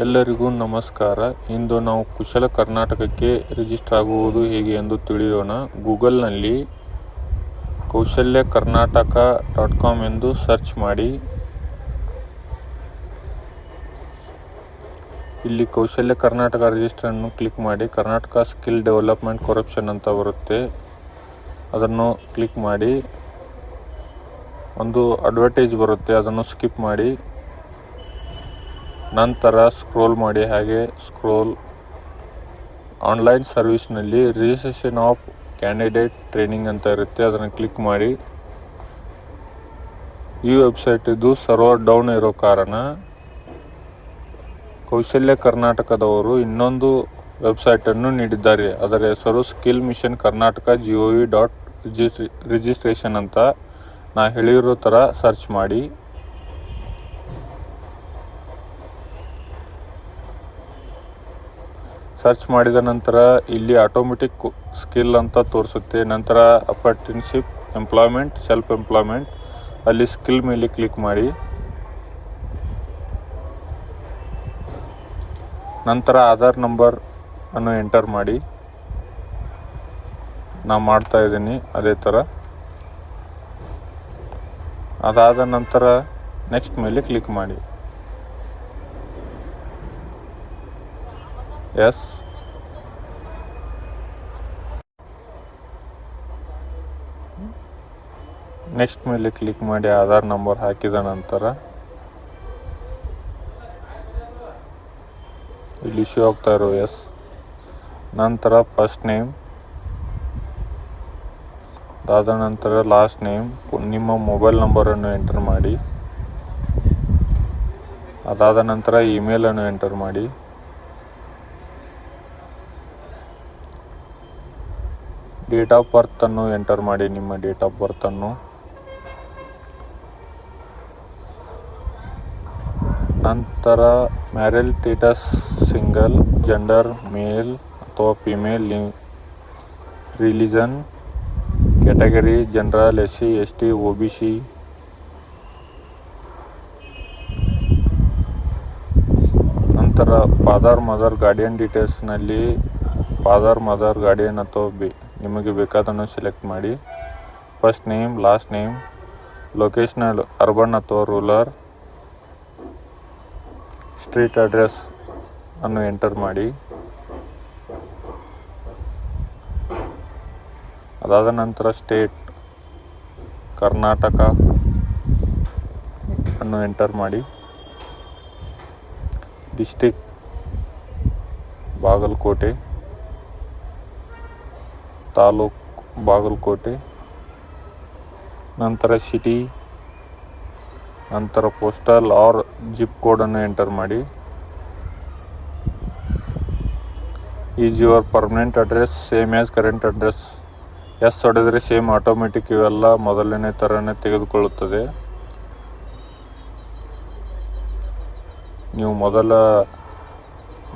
ಎಲ್ಲರಿಗೂ ನಮಸ್ಕಾರ. ಇಂದು ನಾವು ಕುಶಲ ಕರ್ನಾಟಕಕ್ಕೆ ರಿಜಿಸ್ಟರ್ ಆಗುವುದು ಹೇಗೆ ಎಂದು ತಿಳಿಯೋಣ. ಗೂಗಲ್ನಲ್ಲಿ kaushaliakarnataka.com ಎಂದು ಸರ್ಚ್ ಮಾಡಿ. ಇಲ್ಲಿ ಕೌಶಲ್ಯ ಕರ್ನಾಟಕ ರಿಜಿಸ್ಟರ್ ಅನ್ನು ಕ್ಲಿಕ್ ಮಾಡಿ. ಕರ್ನಾಟಕ ಸ್ಕಿಲ್ ಡೆವಲಪ್ಮೆಂಟ್ ಕಾರ್ಪೊರೇಷನ್ ಅಂತ ಬರುತ್ತೆ, ಅದನ್ನು ಕ್ಲಿಕ್ ಮಾಡಿ. ಒಂದು ಅಡ್ವರ್ಟೈಸ್ ಬರುತ್ತೆ, ಅದನ್ನು ಸ್ಕಿಪ್ ಮಾಡಿ. ನಂತರ ಸ್ಕ್ರೋಲ್ ಮಾಡಿ. ಹಾಗೆ ಆನ್ಲೈನ್ ಸರ್ವಿಸ್ನಲ್ಲಿ ರಿಜಿಸ್ಟ್ರೇಷನ್ ಆಫ್ ಕ್ಯಾಂಡಿಡೇಟ್ ಟ್ರೈನಿಂಗ್ ಅಂತ ಇರುತ್ತೆ, ಅದನ್ನು ಕ್ಲಿಕ್ ಮಾಡಿ. ಈ ವೆಬ್ಸೈಟ್ ಇದು ಸರ್ವರ್ ಡೌನ್ ಇರೋ ಕಾರಣ ಕೌಶಲ್ಯ ಕರ್ನಾಟಕದವರು ಇನ್ನೊಂದು ವೆಬ್ಸೈಟನ್ನು ನೀಡಿದ್ದಾರೆ. ಅದರ ಹೆಸರು ಸ್ಕಿಲ್ ಮಿಷನ್ ಕರ್ನಾಟಕ gov.ರಿಜಿಸ್ಟ್ರೇಷನ್ ಅಂತ. ನಾ ಹೇಳಿರೋ ಥರ ಸರ್ಚ್ ಮಾಡಿ. ಸರ್ಚ್ ಮಾಡಿದ ನಂತರ ಇಲ್ಲಿ ಆಟೋಮೆಟಿಕ್ ಸ್ಕಿಲ್ ಅಂತ ತೋರಿಸುತ್ತೆ. ನಂತರ ಅಪ್ರೆಂಟಿಸ್ಶಿಪ್, ಎಂಪ್ಲಾಯ್ಮೆಂಟ್, ಸೆಲ್ಫ್ ಎಂಪ್ಲಾಯ್ಮೆಂಟ್, ಅಲ್ಲಿ ಸ್ಕಿಲ್ ಮೇಲೆ ಕ್ಲಿಕ್ ಮಾಡಿ. ನಂತರ ಆಧಾರ್ ನಂಬರ್ ಅನ್ನು ಎಂಟರ್ ಮಾಡಿ. ನಾ ಮಾಡ್ತಾ ಇದ್ದೀನಿ ಅದೇ ಥರ. ಅದಾದ ನಂತರ ನೆಕ್ಸ್ಟ್ ಮೇಲೆ ಕ್ಲಿಕ್ ಮಾಡಿ. ಎಸ್, ನೆಕ್ಸ್ಟ್ ಮೇಲೆ ಕ್ಲಿಕ್ ಮಾಡಿ. ಆಧಾರ್ ನಂಬರ್ ಹಾಕಿದ ನಂತರ ಇಲ್ಲಿ ಶೋ ಆಗ್ತಾ ಇರೋ ಎಸ್. ನಂತರ ಫಸ್ಟ್ ನೇಮ್, ಅದಾದ ನಂತರ ಲಾಸ್ಟ್ ನೇಮ್, ನಿಮ್ಮ ಮೊಬೈಲ್ ನಂಬರನ್ನು ಎಂಟರ್ ಮಾಡಿ. ಅದಾದ ನಂತರ ಇಮೇಲನ್ನು ಎಂಟರ್ ಮಾಡಿ. ಡೇಟ್ ಆಫ್ ಬರ್ತನ್ನು ಎಂಟರ್ ಮಾಡಿ, ನಿಮ್ಮ ಡೇಟ್ ಆಫ್ ಬರ್ತನ್ನು. ನಂತರ marriage status single, gender male ಅಥವಾ female, religion, category general, SC ST OBC. ನಂತರ ಫಾದರ್ ಮದರ್ ಗಾರ್ಡಿಯನ್ ಡೀಟೇಲ್ಸ್ನಲ್ಲಿ ಫಾದರ್ ಮದರ್ ಗಾರ್ಡಿಯನ್ ಅಥವಾ ನಿಮಗೆ ಬೇಕಾದನ್ನು ಸೆಲೆಕ್ಟ್ ಮಾಡಿ. First name, last name, locational urban ಅಥವಾ ರೂರಲ್, ಸ್ಟ್ರೀಟ್ ಅಡ್ರೆಸ್ ಅನ್ನು ಎಂಟರ್ ಮಾಡಿ. ಅದಾದ ನಂತರ ಸ್ಟೇಟ್ ಕರ್ನಾಟಕ ಅನ್ನು ಎಂಟರ್ ಮಾಡಿ. ಡಿಸ್ಟ್ರಿಕ್ಟ್ ಬಾಗಲಕೋಟೆ, ತಾಲೂಕು ಬಾಗಲಕೋಟೆ. ನಂತರ ಸಿಟಿ, ನಂತರ ಪೋಸ್ಟಲ್ ಆರ್ ಜಿಪ್ ಕೋಡನ್ನು ಎಂಟರ್ ಮಾಡಿ. Is your permanent address same as current address? Yes ಹೊಡೆದರೆ ಸೇಮ್ ಆಟೋಮೆಟಿಕ್ ಇವೆಲ್ಲ ಮೊದಲನೇ ಥರನೇ ತೆಗೆದುಕೊಳ್ಳುತ್ತದೆ. ನೀವು ಮೊದಲ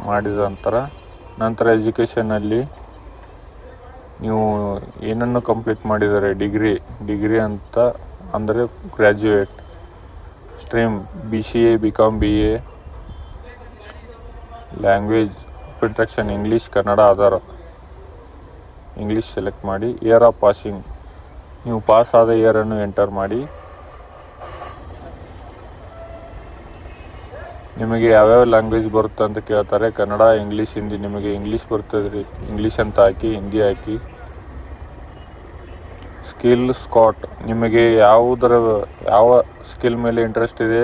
ಮಾಡಿದ ನಂತರ ಎಜುಕೇಷನಲ್ಲಿ ನೀವು ಏನನ್ನು ಕಂಪ್ಲೀಟ್ ಮಾಡಿದರೆ ಡಿಗ್ರಿ ಅಂತ ಅಂದರೆ graduate. Stream BCA, BCom, BA. Language ಪ್ರಿಟ್ರಕ್ಷನ್ English, Kannada, other. English select ಮಾಡಿ. ಇಯರ್ ಆಫ್ ಪಾಸಿಂಗ್, ನೀವು ಪಾಸ್ ಆದ ಇಯರನ್ನು ಎಂಟರ್ ಮಾಡಿ. ನಿಮಗೆ ಯಾವ್ಯಾವ ಲ್ಯಾಂಗ್ವೇಜ್ ಬರುತ್ತೆ ಅಂತ ಕೇಳ್ತಾರೆ. ಕನ್ನಡ, ಇಂಗ್ಲೀಷ್, ಹಿಂದಿ. ನಿಮಗೆ ಇಂಗ್ಲೀಷ್ ಬರ್ತದೆ ಇಂಗ್ಲೀಷ್ ಅಂತ ಹಾಕಿ, ಹಿಂದಿ ಹಾಕಿ. ಸ್ಕಿಲ್ ಸ್ಕಾಟ್, ನಿಮಗೆ ಯಾವ ಸ್ಕಿಲ್ ಮೇಲೆ ಇಂಟ್ರೆಸ್ಟ್ ಇದೆ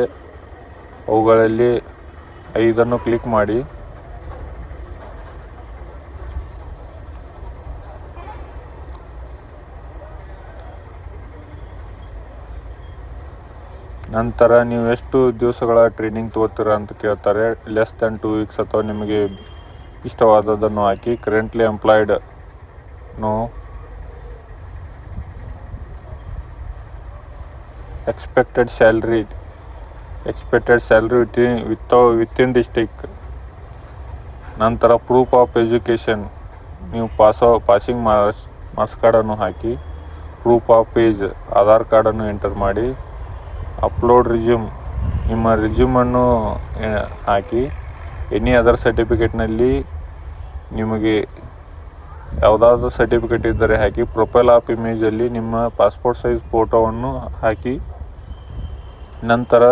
ಅವುಗಳಲ್ಲಿ 5 ಕ್ಲಿಕ್ ಮಾಡಿ. ನಂತರ ನೀವು ಎಷ್ಟು ದಿವಸಗಳ ಟ್ರೈನಿಂಗ್ ತಗೋತೀರ ಅಂತ ಕೇಳ್ತಾರೆ. ಲೆಸ್ ದ್ಯಾನ್ 2 ವೀಕ್ಸ್ ಅಥವಾ ನಿಮಗೆ ಇಷ್ಟವಾದದ್ದನ್ನು ಹಾಕಿ. Currently employed, no. Expected salary within district. ನಂತರ ಪ್ರೂಫ್ ಆಫ್ ಎಜುಕೇಷನ್, ನೀವು ಪಾಸಿಂಗ್ ಮಾರ್ಕ್ಸ್ ಕಾರ್ಡನ್ನು ಹಾಕಿ. ಪ್ರೂಫ್ ಆಫ್ ಏಜ್, ಆಧಾರ್ ಕಾರ್ಡನ್ನು ಎಂಟರ್ ಮಾಡಿ. ಅಪ್ಲೋಡ್ ರಿಸ್ಯೂಮ್, ನಿಮ್ಮ ರಿಸ್ಯೂಮನ್ನು ಹಾಕಿ. ಎನಿ ಅದರ್ ಸರ್ಟಿಫಿಕೇಟ್ನಲ್ಲಿ ನಿಮಗೆ ಯಾವುದಾದ್ರೂ ಸರ್ಟಿಫಿಕೇಟ್ ಇದ್ದರೆ ಹಾಕಿ. ಪ್ರೊಫೈಲ್ ಆಫ್ ಇಮೇಜಲ್ಲಿ ನಿಮ್ಮ ಪಾಸ್ಪೋರ್ಟ್ ಸೈಜ್ ಫೋಟೋವನ್ನು ಹಾಕಿ. ನಂತರ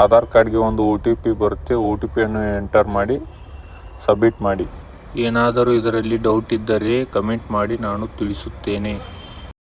ಆಧಾರ್ ಕಾರ್ಡ್ಗೆ ಒಂದು OTP ಬರುತ್ತೆ, OTPಯನ್ನು ಎಂಟರ್ ಮಾಡಿ ಸಬ್ಮಿಟ್ ಮಾಡಿ. ಏನಾದರೂ ಇದರಲ್ಲಿ ಡೌಟ್ ಇದ್ದರೆ ಕಮೆಂಟ್ ಮಾಡಿ, ನಾನು ತಿಳಿಸುತ್ತೇನೆ.